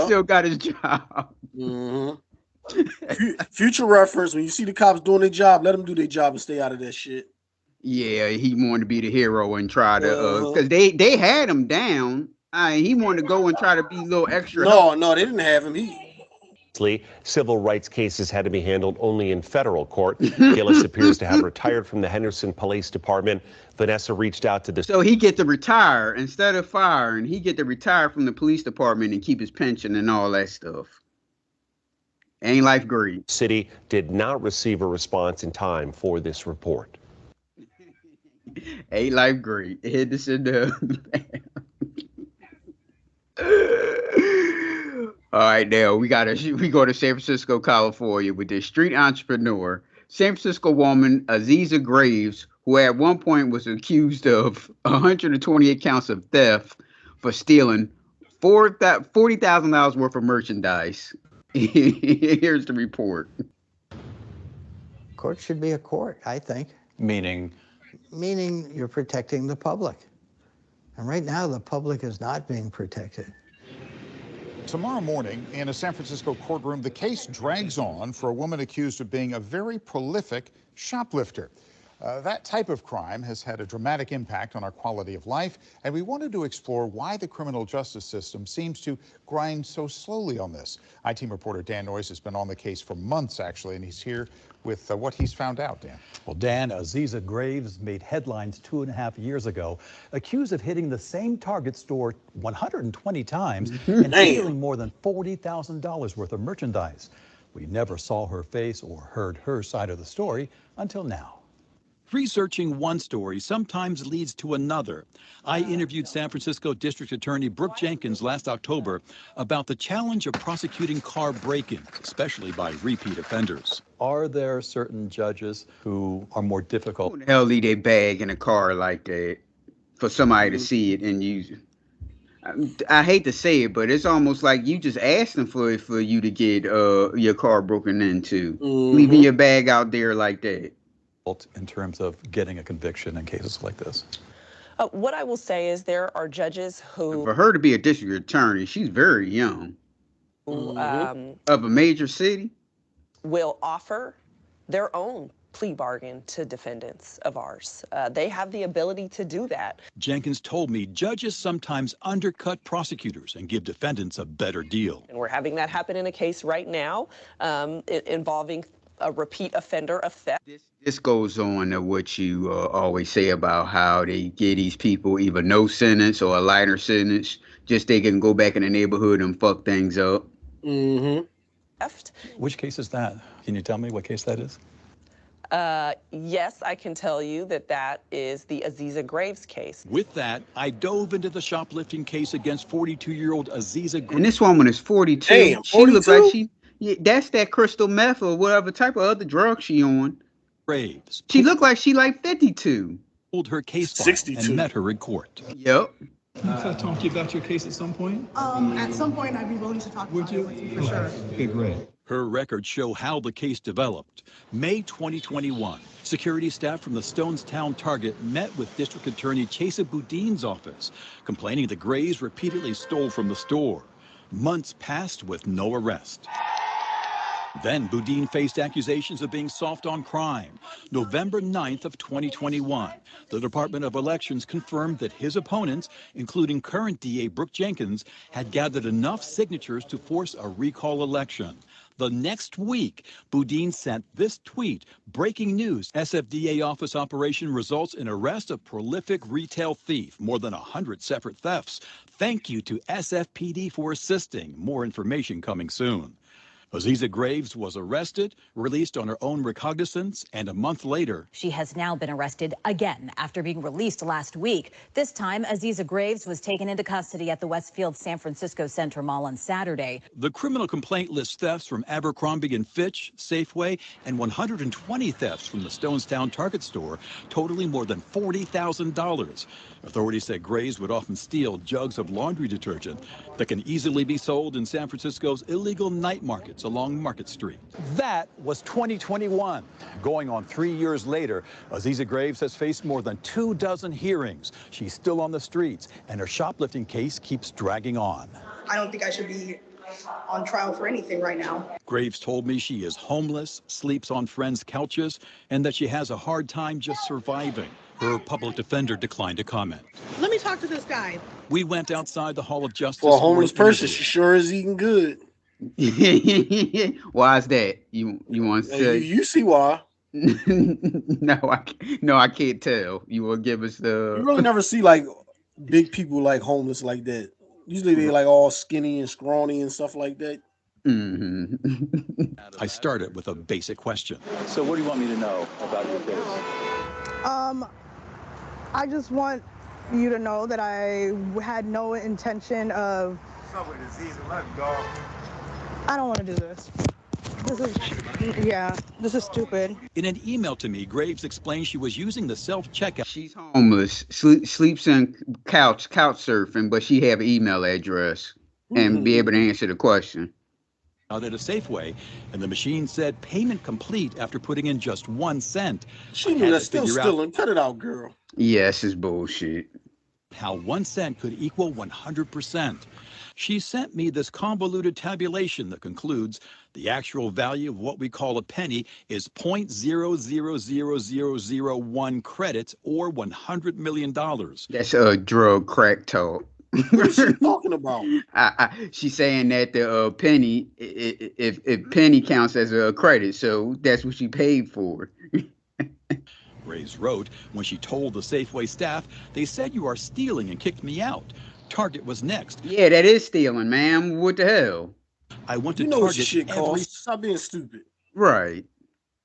still got his job. Mm-hmm. Future reference, when you see the cops doing their job, let them do their job and stay out of that shit. Yeah, he wanted to be the hero and try to because they had him down. He wanted to go and try to be a little extra. No, they didn't have him. Civil rights cases had to be handled only in federal court. Gillis appears to have retired from the Henderson Police Department. Vanessa reached out to the... So he get to retire instead of firing. He get to retire from the police department and keep his pension and all that stuff. Ain't life great? City did not receive a response in time for this report. Ain't life great? Henderson. All right, now we go to San Francisco, California with this street entrepreneur, San Francisco woman Aziza Graves, who at one point was accused of 128 counts of theft for stealing $40,000 worth of merchandise. Here's the report. Court should be a court, I think. Meaning you're protecting the public. And right now, the public is not being protected. Tomorrow morning, in a San Francisco courtroom, the case drags on for a woman accused of being a very prolific shoplifter. That type of crime has had a dramatic impact on our quality of life, and we wanted to explore why the criminal justice system seems to grind so slowly on this. I-Team reporter Dan Noyes has been on the case for months, actually, and he's here with what he's found out, Dan. Well, Dan, Aziza Graves made headlines 2.5 years ago, accused of hitting the same Target store 120 times and stealing more than $40,000 worth of merchandise. We never saw her face or heard her side of the story until now. Researching one story sometimes leads to another. I interviewed San Francisco District Attorney Brooke Jenkins last October about the challenge of prosecuting car break-ins, especially by repeat offenders. Are there certain judges who are more difficult? Who the hell leave their bag in a car like that for somebody to see it and use it? I hate to say it, but it's almost like you just asking for you to get your car broken into, leaving your bag out there like that. In terms of getting a conviction in cases like this? What I will say is there are judges who... For her to be a district attorney, she's very young. Of a major city? Will offer their own plea bargain to defendants of ours. They have the ability to do that. Jenkins told me judges sometimes undercut prosecutors and give defendants a better deal. And we're having that happen in a case right now involving a repeat offender of theft. This goes on to what you always say about how they give these people either no sentence or a lighter sentence, just they can go back in the neighborhood and fuck things up. Which case is that? Can you tell me what case that is? Yes, I can tell you that is the Aziza Graves case. With that, I dove into the shoplifting case against 42-year-old Aziza Graves. And this woman is 42. Damn, she looks like that's that crystal meth or whatever type of other drug she on. Graves. She looked like she like 52. Pulled her case file 62. and met her in court. Yep. Can I talk to you about your case at some point? At some point, I'd be willing to talk about it, for sure. Okay, great. Her records show how the case developed. May 2021, security staff from the Stonestown Target met with District Attorney Chesa Boudin's office, complaining the Grays repeatedly stole from the store. Months passed with no arrest. Then Boudin faced accusations of being soft on crime. November 9th of 2021, the Department of Elections confirmed that his opponents, including current DA Brooke Jenkins, had gathered enough signatures to force a recall election. The next week, Boudin sent this tweet: breaking news, SFDA office operation results in arrest of prolific retail thief, more than 100 separate thefts. Thank you to SFPD for assisting. More information coming soon. Aziza Graves was arrested, released on her own recognizance, and a month later, she has now been arrested again after being released last week. This time, Aziza Graves was taken into custody at the Westfield San Francisco Center Mall on Saturday. The criminal complaint lists thefts from Abercrombie and Fitch, Safeway, and 120 thefts from the Stonestown Target store, totaling more than $40,000. Authorities said Graves would often steal jugs of laundry detergent that can easily be sold in San Francisco's illegal night markets along Market Street. That was 2021. Going on 3 years later, Aziza Graves has faced more than 24 hearings. She's still on the streets, and her shoplifting case keeps dragging on. I don't think I should be on trial for anything right now. Graves told me she is homeless, sleeps on friends' couches, and that she has a hard time just surviving. Her public defender declined to comment. Let me talk to this guy. We went outside the Hall of Justice. For a homeless person, she sure is eating good. Why is that? You want to say? You see why? No, I can't tell. You will give us the. You really never see like big people like homeless like that. Usually they like all skinny and scrawny and stuff like that. Mm-hmm. I started with a basic question. So what do you want me to know about your case? I just want you to know that I had no intention of. I don't want to do this. This is stupid. In an email to me, Graves explained she was using the self-checkout. She's homeless, sleeps on couch surfing, but she have an email address and be able to answer the question. At a Safeway, and the machine said payment complete after putting in just 1 cent. She knew that's still stealing. Cut it out, girl. Yes, it's bullshit. How 1 cent could equal 100%. She sent me this convoluted tabulation that concludes the actual value of what we call a penny is 0.000001 credits or $100 million. That's a drug crack talk. What is she talking about? She's saying that the penny, if penny counts as a credit, so that's what she paid for. Graves wrote, when she told the Safeway staff, they said you are stealing and kicked me out. Target was next. Yeah, that is stealing, ma'am. What the hell? I went to Target what shit costs. Stop being stupid. Right.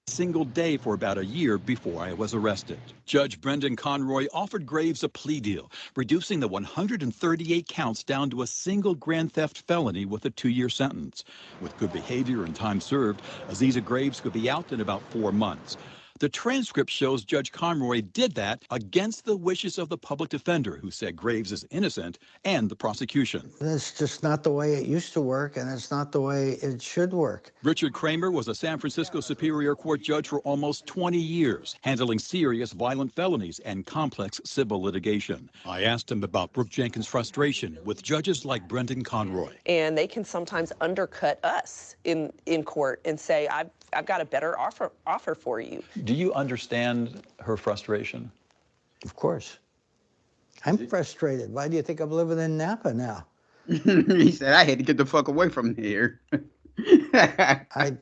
Single day for about a year before I was arrested. Judge Brendan Conroy offered Graves a plea deal, reducing the 138 counts down to a single grand theft felony with a 2-year sentence. With good behavior and time served, Aziza Graves could be out in about 4 months. The transcript shows Judge Conroy did that against the wishes of the public defender, who said Graves is innocent, and the prosecution. That's just not the way it used to work, and it's not the way it should work. Richard Kramer was a San Francisco Superior Court judge for almost 20 years, handling serious violent felonies and complex civil litigation. I asked him about Brooke Jenkins' frustration with judges like Brendan Conroy. And they can sometimes undercut us in court and say, I've got a better offer for you. Do you understand her frustration? Of course. I'm frustrated. Why do you think I'm living in Napa now? He said, I had to get the fuck away from here. I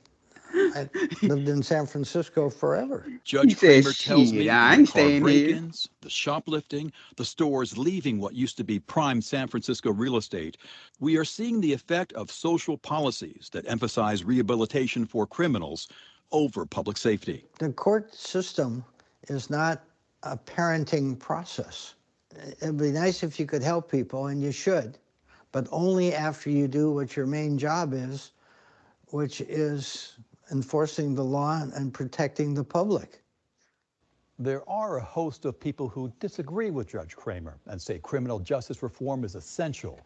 lived in San Francisco forever. Judge Kramer tells me I ain't the car staying here. break-ins, the shoplifting, the stores leaving what used to be prime San Francisco real estate. We are seeing the effect of social policies that emphasize rehabilitation for criminals over public safety. The court system is not a parenting process. It'd be nice if you could help people, and you should, but only after you do what your main job is, which is enforcing the law and protecting the public. There are a host of people who disagree with Judge Kramer and say criminal justice reform is essential.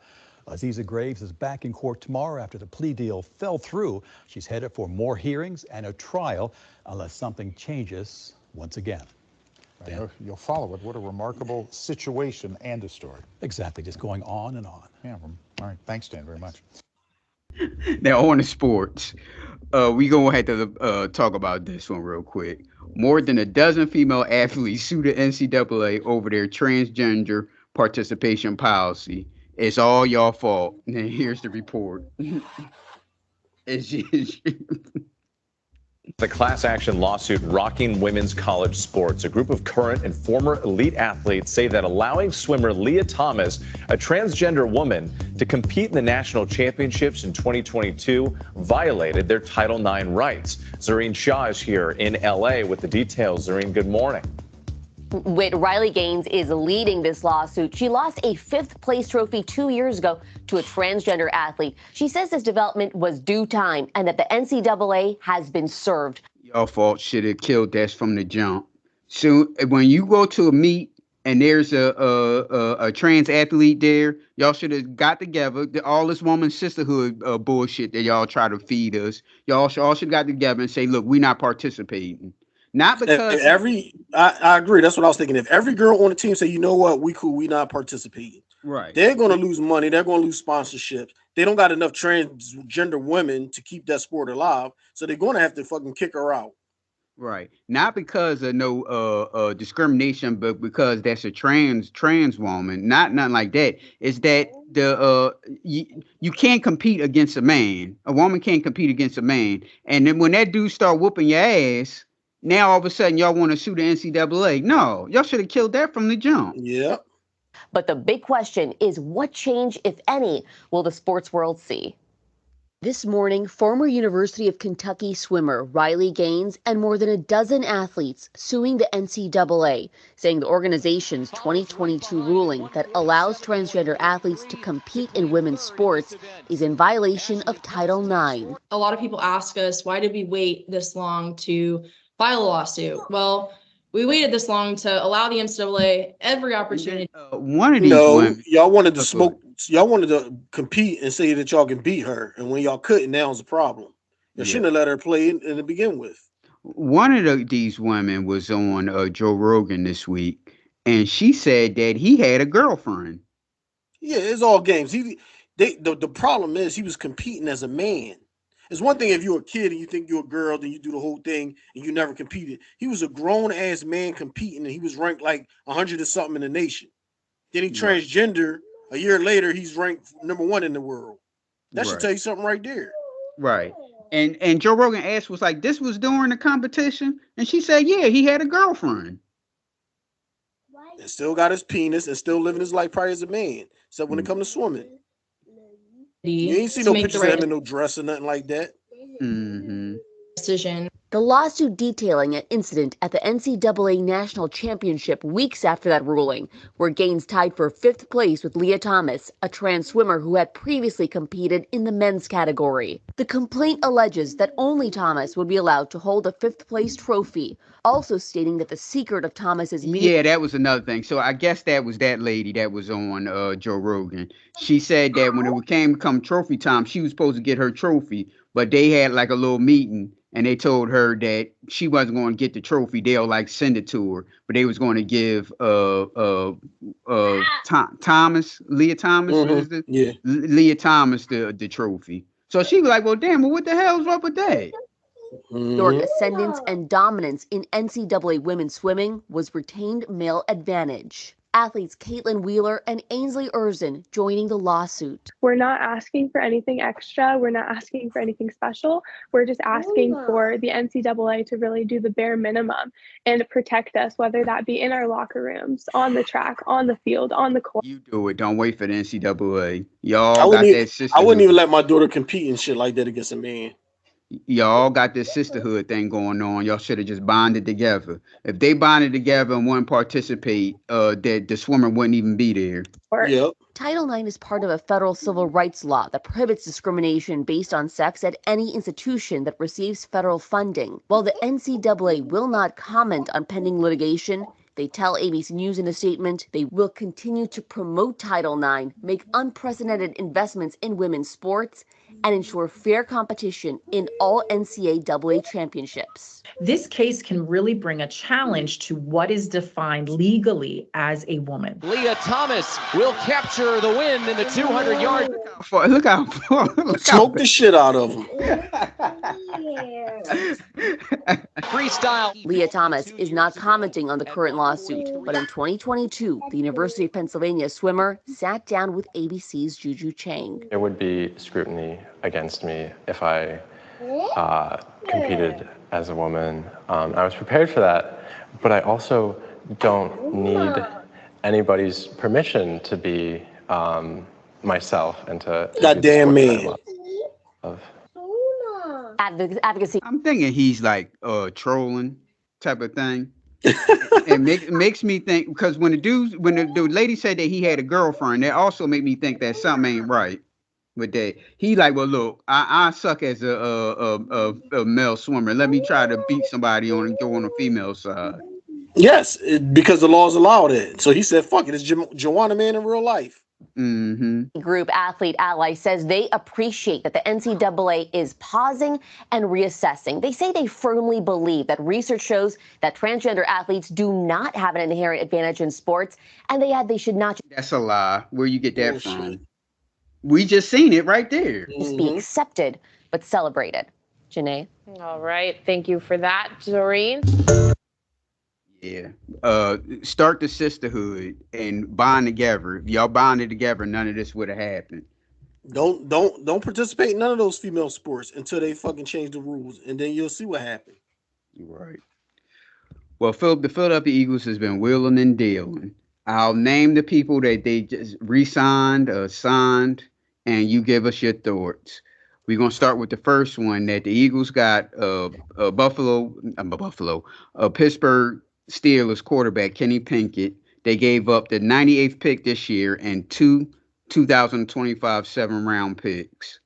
Aziza Graves is back in court tomorrow after the plea deal fell through. She's headed for more hearings and a trial unless something changes once again. You'll follow it. What a remarkable situation and a story. Exactly, just going on and on. Yeah, all right. Thanks, Dan, very much. Now on to sports. We gonna have to talk about this one real quick. More than a dozen female athletes sued the NCAA over their transgender participation policy. It's all y'all fault. And here's the report. The class action lawsuit rocking women's college sports. A group of current and former elite athletes say that allowing swimmer Leah Thomas, a transgender woman, to compete in the national championships in 2022 violated their Title IX rights. Zareen Shah is here in L.A. with the details. Zareen, good morning. Riley Gaines is leading this lawsuit. She lost a 5th place trophy 2 years ago to a transgender athlete. She says this development was due time and that the NCAA has been served. Y'all fault should have killed that from the jump. So when you go to a meet and there's a trans athlete there, y'all should have got together. All this woman sisterhood bullshit that y'all try to feed us. Y'all should have got together and say, look, we're not participating. Not because I agree. That's what I was thinking. If every girl on the team say, you know what, we cool, we not participating. Right. They're going to lose money. They're going to lose sponsorships. They don't got enough transgender women to keep that sport alive. So they're going to have to fucking kick her out. Right. Not because of no discrimination, but because that's a trans woman. Nothing like that. It's that you can't compete against a man. A woman can't compete against a man. And then when that dude start whooping your ass, now all of a sudden y'all want to sue the NCAA. No, y'all should have killed that from the jump. Yeah. But the big question is, what change, if any, will the sports world see? This morning, former University of Kentucky swimmer Riley Gaines and more than a dozen athletes suing the NCAA, saying the organization's 2022 ruling that allows transgender athletes to compete in women's sports is in violation of Title IX. A lot of people ask us, why did we wait this long to file a lawsuit? Well, we waited this long to allow the NCAA every opportunity. One of these women, y'all wanted to smoke. Y'all wanted to compete and say that y'all can beat her, and when y'all couldn't, now it's a problem. You shouldn't have let her play in to begin with. One of these women was on Joe Rogan this week, and she said that he had a girlfriend. Yeah, it's all games. The problem is he was competing as a man. It's one thing if you're a kid and you think you're a girl, then you do the whole thing and you never competed. He was a grown ass man competing, and he was ranked like 100 or something in the nation. Then he transgender. A year later, he's ranked #1 in the world. That should tell you something right there. Right. And Joe Rogan asked, was like, this was during the competition? And she said, yeah, he had a girlfriend. And still got his penis and still living his life probably as a man. Except when it comes to swimming. You ain't see no pictures of him in no dress or nothing like that. Decision. The lawsuit detailing an incident at the NCAA National Championship weeks after that ruling, where Gaines tied for 5th place with Leah Thomas, a trans swimmer who had previously competed in the men's category. The complaint alleges that only Thomas would be allowed to hold a 5th place trophy, also stating that the secret of Thomas's media. Yeah, that was another thing. So I guess that was that lady that was on Joe Rogan. She said that when it came trophy time, she was supposed to get her trophy, but they had like a little meeting. And they told her that she wasn't going to get the trophy. They'll like send it to her, but they was going to give Thomas, Leah Thomas, Leah Thomas the trophy. So she was like, well, damn, well, what the hell's up with that? Historic ascendance and dominance in NCAA women's swimming was retained male advantage. Athletes Caitlin Wheeler and Ainsley Erzin joining the lawsuit. We're not asking for anything extra. We're not asking for anything special. We're just asking for the NCAA to really do the bare minimum and protect us, whether that be in our locker rooms, on the track, on the field, on the court. You do it. Don't wait for the NCAA. Y'all got that sisterhood. I wouldn't even let my daughter compete and shit like that against a man. Y'all got this sisterhood thing going on. Y'all should have just bonded together. If they bonded together and wouldn't participate, that the swimmer wouldn't even be there. Yep. Title IX is part of a federal civil rights law that prohibits discrimination based on sex at any institution that receives federal funding. While the NCAA will not comment on pending litigation, they tell ABC News in a statement they will continue to promote Title IX, make unprecedented investments in women's sports, and ensure fair competition in all NCAA championships. This case can really bring a challenge to what is defined legally as a woman. Leah Thomas will capture the win in the 200-yard. Look out! Smoke the shit out of him. Freestyle. Leah Thomas is not commenting on the current lawsuit, but in 2022, the University of Pennsylvania swimmer sat down with ABC's Juju Chang. There would be scrutiny against me if I competed as a woman. I was prepared for that, but I also don't need anybody's permission to be myself and to goddamn man. Advocacy. I'm thinking he's like trolling type of thing. It makes me think, because when the lady said that he had a girlfriend, that also made me think that something ain't right with that. He like, well, look, I suck as a male swimmer. Let me try to beat somebody on and go on the female side. Yes, because the laws allow it. So he said, fuck it, it's Joanna Man in real life. Mm-hmm. Group Athlete Ally says they appreciate that the NCAA is pausing and reassessing. They say they firmly believe that research shows that transgender athletes do not have an inherent advantage in sports, and they add they should not. That's a lie. Where you get that from? We just seen it right there. Just be accepted, but celebrated. Janae? All right. Thank you for that, Doreen. Yeah. Start the sisterhood and bond together. If y'all bonded together, none of this would have happened. Don't participate in none of those female sports until they fucking change the rules, and then you'll see what happens. Right. Well, the Philadelphia Eagles has been wheeling and dealing. I'll name the people that they just re-signed, signed, and you give us your thoughts. We're going to start with the first one that the Eagles got Pittsburgh Steelers quarterback Kenny Pinkett. They gave up the 98th pick this year and two 2025 7-round picks.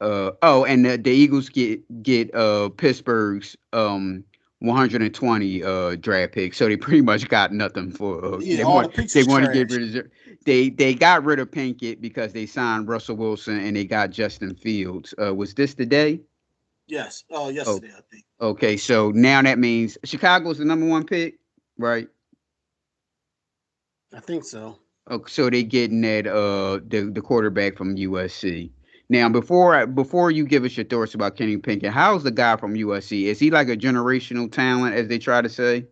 And the Eagles get Pittsburgh's 120 draft picks. So they pretty much got nothing for. They want to get rid of. They got rid of Pinkett because they signed Russell Wilson and they got Justin Fields. Was this the day? Yes. Yesterday, I think. Okay, so now that means Chicago's the number 1 pick, right? I think so. Okay, so they getting that the quarterback from USC. Now, before you give us your thoughts about Kenny Pinkett, how's the guy from USC? Is he like a generational talent, as they try to say?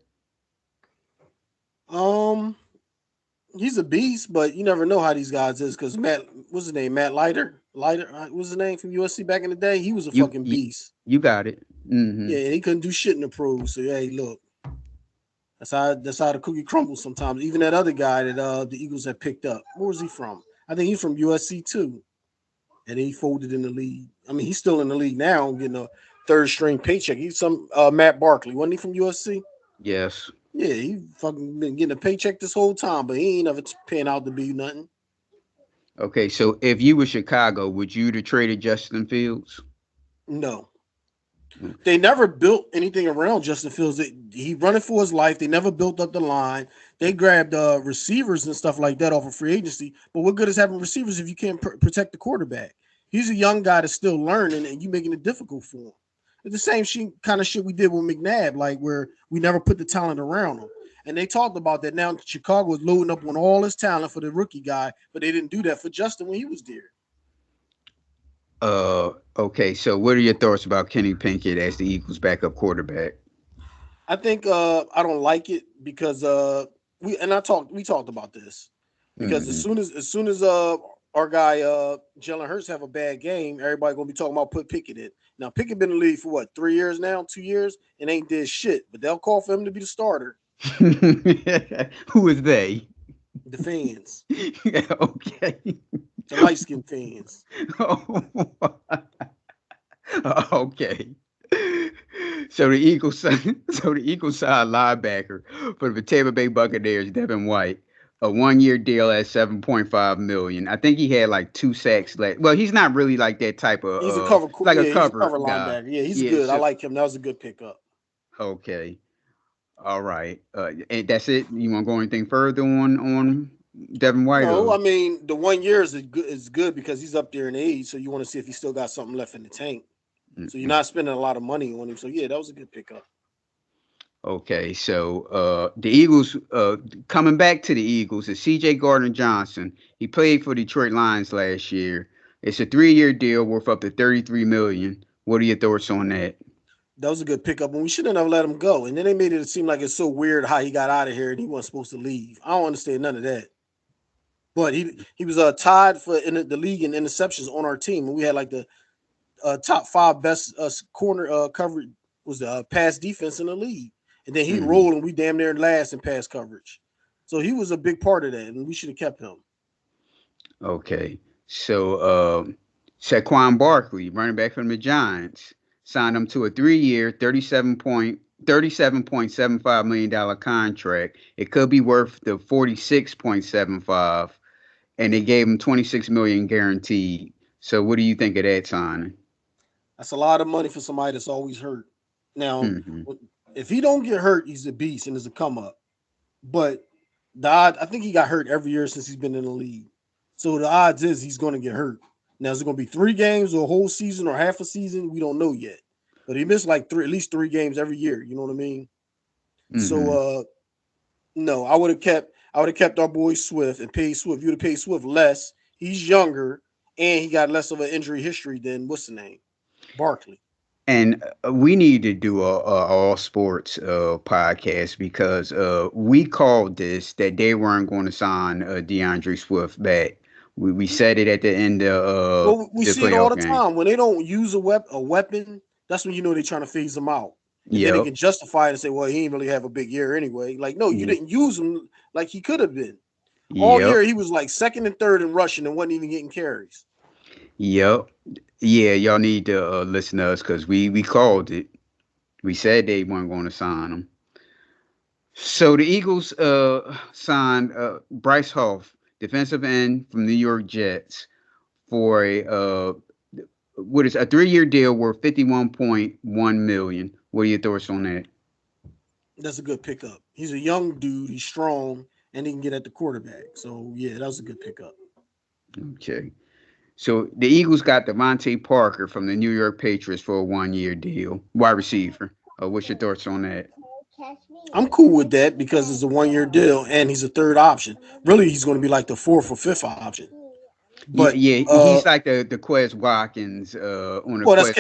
He's a beast, but you never know how these guys is, because what's his name? Matt Leiter, what's his name from USC back in the day? He was a fucking beast. You got it. Mm-hmm. Yeah, and he couldn't do shit in the pros. So hey, look, that's how the cookie crumbles sometimes. Even that other guy that the Eagles had picked up, where was he from? I think he's from USC too, and he folded in the league. I mean, he's still in the league now, getting a 3rd string paycheck. He's some Matt Barkley, wasn't he from USC? Yes. Yeah, he fucking been getting a paycheck this whole time, but he ain't never paying out to be nothing. Okay, so if you were Chicago, would you have traded Justin Fields? No. They never built anything around Justin Fields. He running for his life. They never built up the line. They grabbed receivers and stuff like that off of free agency. But what good is having receivers if you can't protect the quarterback? He's a young guy that's still learning, and you making it difficult for him. It's the same kind of shit we did with McNabb, like where we never put the talent around him. And they talked about that. Now Chicago is loading up on all his talent for the rookie guy, but they didn't do that for Justin when he was there. Okay, so what are your thoughts about Kenny Pinkett as the Eagles' backup quarterback? I think I don't like it because we talked about this because as soon as our guy Jalen Hurts have a bad game, everybody gonna be talking about put Pickett in. Now Pickett been in the league for what, 3 years now, 2 years, and ain't did shit. But they'll call for him to be the starter. Who is they? The fans. Okay. The light-skinned fans. Okay. So the Eagles side linebacker for the Tampa Bay Buccaneers, Devin White, a 1-year deal at $7.5 million. I think he had like 2 sacks last. Well, he's not really like that type of. He's a cover, like a cover linebacker. Yeah, he's good. I like him. That was a good pickup. Okay. All right. And that's it. You want to go anything further on Devin White? No, I mean the 1 year is good because he's up there in age, so you want to see if he still got something left in the tank. So you're not spending a lot of money on him. So yeah, that was a good pickup. Okay, so the Eagles, coming back to the Eagles, is C.J. Gardner-Johnson. He played for Detroit Lions last year. It's a 3-year deal worth up to $33 million. What are your thoughts on that? That was a good pickup, and we shouldn't have let him go. And then they made it seem like it's so weird how he got out of here and he wasn't supposed to leave. I don't understand none of that. But he was tied for the league in interceptions on our team, and we had like the top 5 best corner coverage was the pass defense in the league. And then he rolled, and we damn near last in pass coverage. So he was a big part of that, and we should have kept him. Okay, so Saquon Barkley, running back from the Giants, signed him to a 3-year, $37.75 million contract. It could be worth the 46.75, and they gave him $26 million guaranteed. So what do you think of that signing? That's a lot of money for somebody that's always hurt. Now, if he don't get hurt, he's a beast and is a come up. But I think he got hurt every year since he's been in the league. So the odds is he's going to get hurt. Now, is it going to be 3 games or a whole season or half a season? We don't know yet. But he missed like at least 3 games every year. You know what I mean? So, no, I would have kept our boy Swift and paid Swift. You would have paid Swift less. He's younger and he got less of an injury history than what's the name? Barkley. And we need to do a all sports podcast because we called this that they weren't going to sign DeAndre Swift back. We said it at the end of we the see it all the game. time. When they don't use a weapon, that's when you know they're trying to phase them out. And then they can justify it and say, well, he didn't really have a big year anyway. Like, no, you didn't use him like he could have been. All year he was like 2nd and 3rd in rushing and wasn't even getting carries. Yep. Yeah, y'all need to listen to us because we called it. We said they weren't going to sign him. So the Eagles signed Bryce Huff, defensive end from New York Jets, for a 3-year deal worth $51.1 million. What are your thoughts on that? That's a good pickup. He's a young dude. He's strong, and he can get at the quarterback. So yeah, that was a good pickup. Okay. So the Eagles got Devontae Parker from the New York Patriots for a 1-year deal, wide receiver. What's your thoughts on that? I'm cool with that because it's a 1-year deal and he's a 3rd option. Really, he's going to be like the 4th or 5th option. But he's like the Quez Watkins on the. Well, that's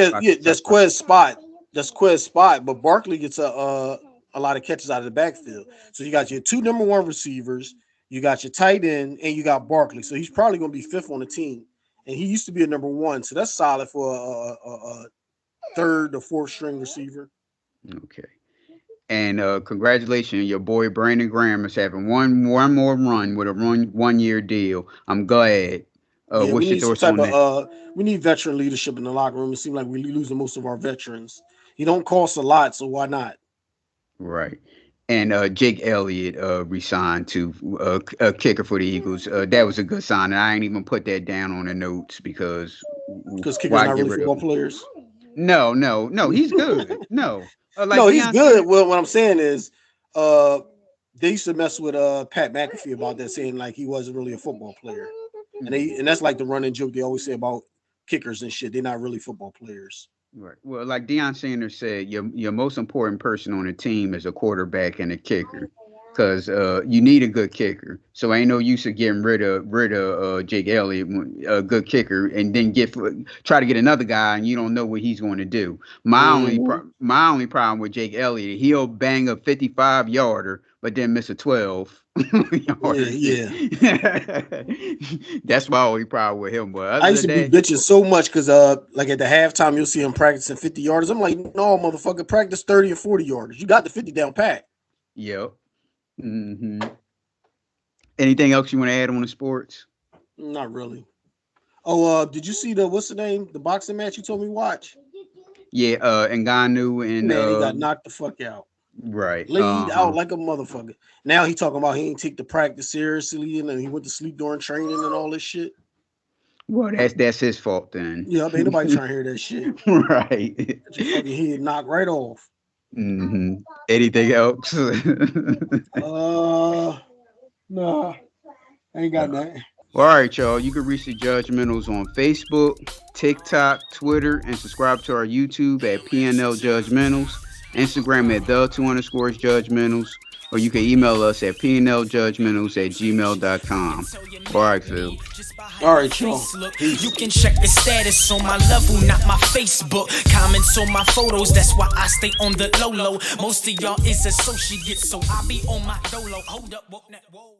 Quez's spot. That's Quez's spot. But Barkley gets a lot of catches out of the backfield. So you got your 2 number 1 receivers, you got your tight end, and you got Barkley. So he's probably going to be 5th on the team. And he used to be a number 1, so that's solid for a 3rd or 4th string receiver. Okay. And congratulations, your boy Brandon Graham is having one more run with a 1-year deal. I'm glad. What's your thoughts on that? We need veteran leadership in the locker room. It seems like we're losing most of our veterans. He don't cost a lot, so why not? Right. And Jake Elliott resigned to a kicker for the Eagles. That was a good sign. And I ain't even put that down on the notes because kickers not really football players. No, he's good. No, he's good. Well, what I'm saying is, they used to mess with Pat McAfee about that, saying like he wasn't really a football player, and that's like the running joke they always say about kickers and shit. They're not really football players. Right. Well, like Deion Sanders said, your most important person on the team is a quarterback and a kicker, because you need a good kicker. So ain't no use of getting rid of Jake Elliott, a good kicker, and then try to get another guy and you don't know what he's going to do. My only problem with Jake Elliott, he'll bang a 55-yarder, but then miss a 12. Yeah. That's my only problem with him. But I used to be bitching so much because like at the halftime you'll see him practicing 50 yarders. I'm like, no, motherfucker, practice 30 or 40 yarders. You got the 50 down pat. Yep. Anything else you want to add on the sports? Not really. Oh, did you see what's the name? The boxing match you told me watch? Yeah, Ngannou and man, he got knocked the fuck out. Right. Laid out like a motherfucker. Now he talking about he ain't take the practice seriously and then he went to sleep during training and all this shit. Well, that's his fault then. Yeah, ain't nobody trying to hear that shit. Right. Get your fucking head knocked right off. Anything else? Nah. Ain't got that. Well, all right, y'all. You can reach the Judgmentals on Facebook, TikTok, Twitter, and subscribe to our YouTube at pnljudgementals, Instagram at _judgmentals, or you can email us at pnljudgementals@gmail.com. All right, Phil. All right, y'all. You can check the status on my level, not my Facebook. Comments on my photos, that's why I stay on the low. Most of y'all is associates, so I be on my dolo. Hold up, whoa.